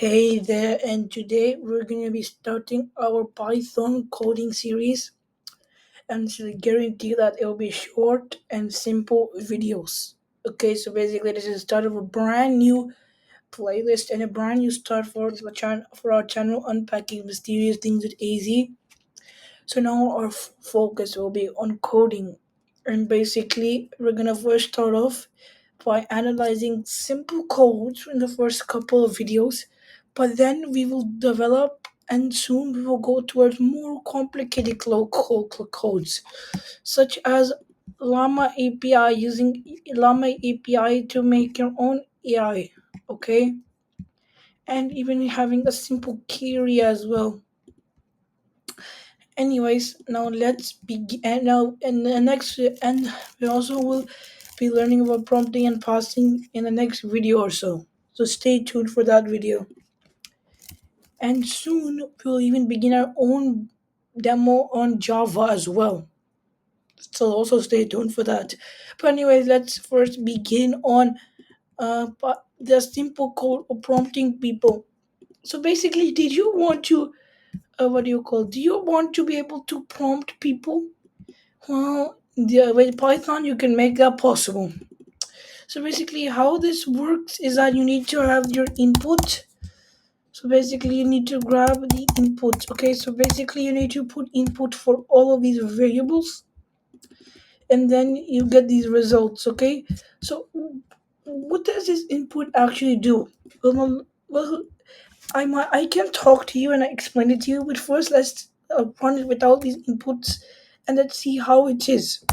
Hey there, and today we're going to be starting our Python coding series, and it's a guarantee that it will be short and simple videos. Okay, so basically, this is the start of a brand new playlist and a brand new start for our channel, Unpacking Mysterious Things with AZ. So now our focus will be on coding, and basically, we're gonna first start off by analyzing simple codes in the first couple of videos, but then we will develop and soon we will go towards more complicated codes, such as Llama API, using Llama API to make your own AI, okay? And even having a simple query as well. Anyways, now let's begin. And now, in the next, and we also will be learning about prompting and passing in the next video or so. So stay tuned for that video. And soon we'll even begin our own demo on Java as well. So also stay tuned for that. But anyways, let's first begin on the simple code of prompting people. So basically, did you want to what do you call? Do you want to be able to prompt people? Well, with Python, you can make that possible. So basically, how this works is that you need to have your input. So basically, you need to grab the input. Okay, so basically, you need to put input for all of these variables, and then you get these results. Okay, so what does this input actually do? Well, I can talk to you and I explain it to you, but first let's run it without these inputs, and let's see how it is.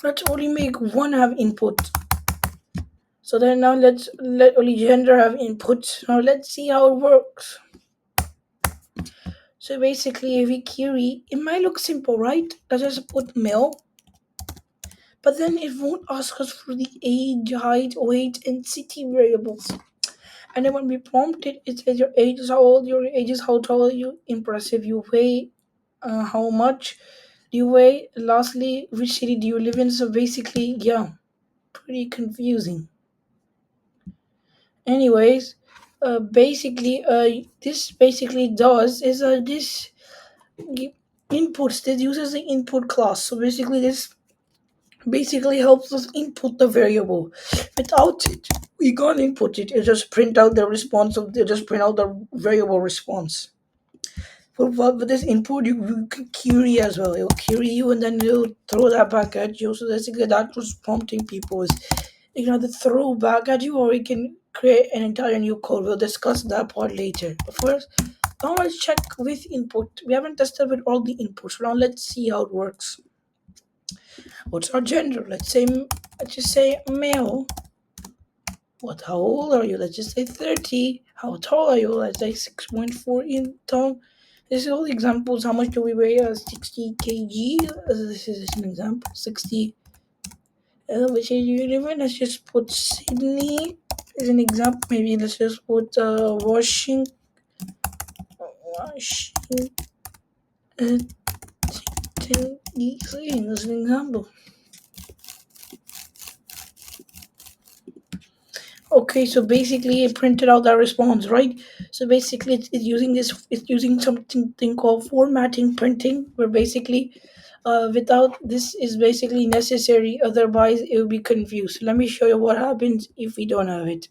Let's only make one have input. So then now let's let only gender have input. Now let's see how it works. So basically, if we query, it might look simple, right? Let's just put male, but then it won't ask us for the age, height, weight, and city variables. And then when we prompt it, it says your age is how old, your age is how tall are you, impressive you weigh, how much do you weigh, lastly, which city do you live in. So basically, yeah, pretty confusing. Anyways, this basically does is this inputs. This uses the input class. So basically, this basically helps us input the variable. Without it, we can't input it. It just print out the response of. It just print out the variable response. For this input, you can query as well. It'll query you, and then it'll throw that back at you. So basically, that was prompting people is you can either throw back at you, or we can create an entire new code. We'll discuss that part later. But first, now let's check with input. We haven't tested with all the inputs. Now let's see how it works. What's our gender? Let's just say male. How old are you? Let's just say 30. How tall are you? Let's say 6.4 in tall. This is all examples. How much do we weigh? 60 kg. This is an example. 60. Which age you live in? Let's just put Sydney as an example. Maybe let's just put Washington DC as an example. Okay, so basically it printed out that response, right? So basically it's using something called formatting printing, where basically without this is basically necessary, otherwise it will be confused. Let me show you what happens if we don't have it.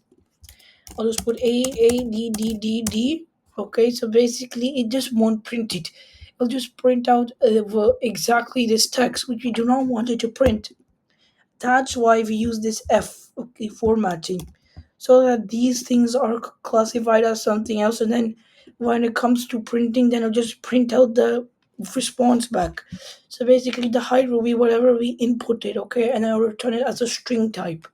I'll just put A D D D D. Okay, so basically it just won't print it. It'll just print out exactly this text which we do not want it to print. That's why we use this F, okay, formatting, so that these things are classified as something else, and then when it comes to printing, then it'll just print out the response back. So basically, the height will be whatever we inputted, okay, and I'll return it as a string type,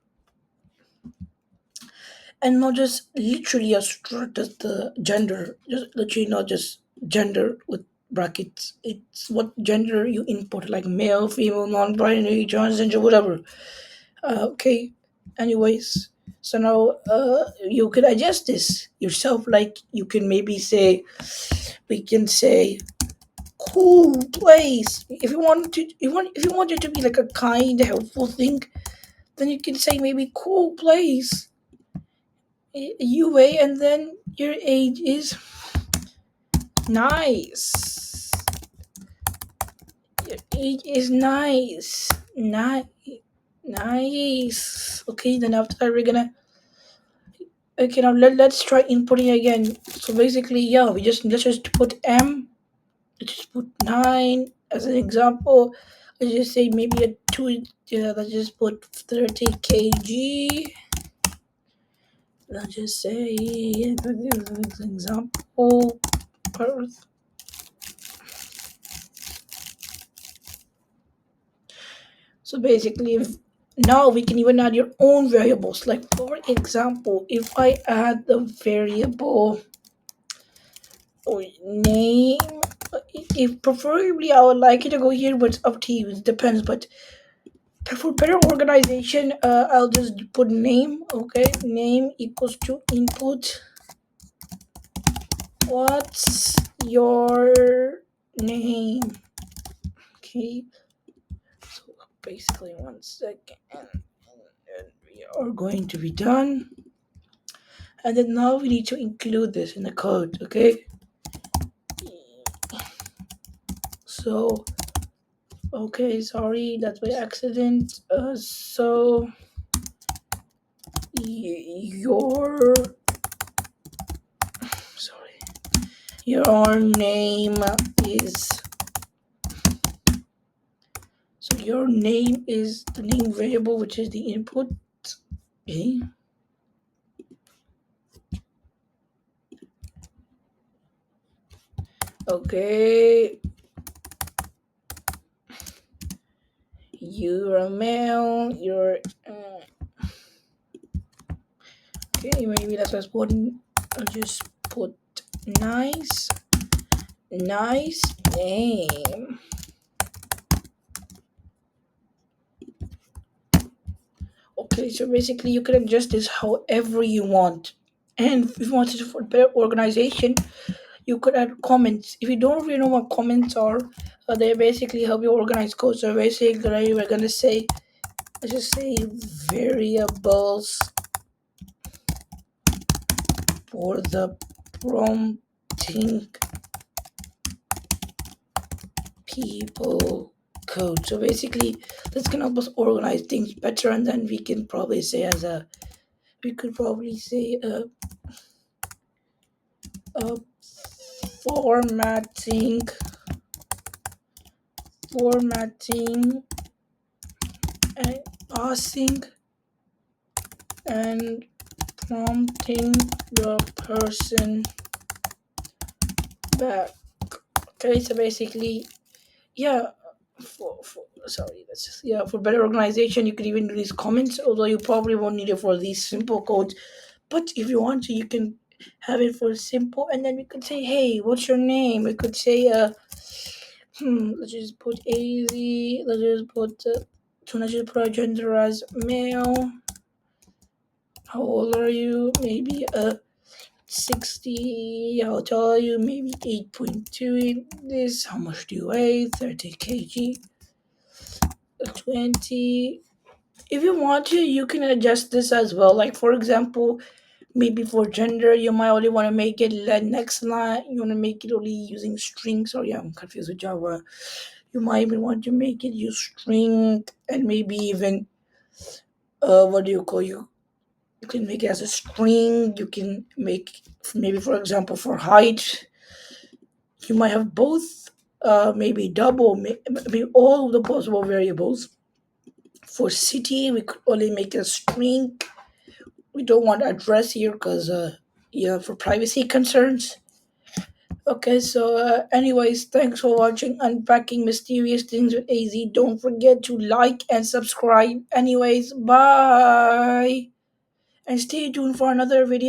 and not just literally as just the gender, just literally not just gender with brackets. It's what gender you input, like male, female, non-binary, transgender, whatever. Okay. Anyways, so now you can adjust this yourself. Like you can maybe say, we can say, cool place. If you want to, if you want it to be like a kind, helpful thing, then you can say maybe cool place. You weigh, and then your age is nice. Your age is nice. Nice. Okay, then after that, we're gonna. Okay, now let's try inputting again. So basically, yeah, let's just put M. Let's just put 9 as an example. Let's just say maybe a 2. Yeah, let's just put 30 kg. Let's just say, as an example. So basically, now we can even add your own variables. Like for example, if I add the variable or name, if preferably I would like you to go here, but it's up to you. It depends. But for better organization, I'll just put name. Okay, name equals to input. What's your name? Okay. So basically, 1 second, and we are going to be done. And then now we need to include this in the code. Okay. So okay, sorry, that's by accident. So your sorry, your name is so your name is the name variable, which is the input. Okay. Okay. You're a male. You're okay. Maybe let's just put. I'll just put nice name. Okay, so basically you can adjust this however you want. And if you wanted for better organization, you could add comments. If you don't really know what comments are, they basically help you organize code. So basically, we're gonna say, let's just say variables for the prompting people code. So basically, this can help us organize things better, and then we can probably say we could probably say uh, formatting and passing and prompting the person back. Okay, so basically, yeah, for sorry, that's just, yeah, for better organization, you could even do these comments, although you probably won't need it for these simple codes. But if you want to, you can have it for simple, and then we could say, hey, what's your name? We could say, let's just put AZ, let's just put, let's just put our gender as male. How old are you? Maybe 60. I'll tell you, maybe 8.2 in this. How much do you weigh? 30 kg. 20. If you want to, you can adjust this as well. Like, for example, maybe for gender, you might only want to make it next line. You want to make it only using strings. Sorry, I'm confused with Java. You might even want to make it use string, and maybe even, what do you call you can make it as a string. You can make, maybe for example, for height, you might have both, maybe double, maybe all of the possible variables. For city, we could only make a string. We don't want address here because, yeah, for privacy concerns. Okay, so anyways, thanks for watching Unpacking Mysterious Things with AZ. Don't forget to like and subscribe. Anyways, bye, and stay tuned for another video.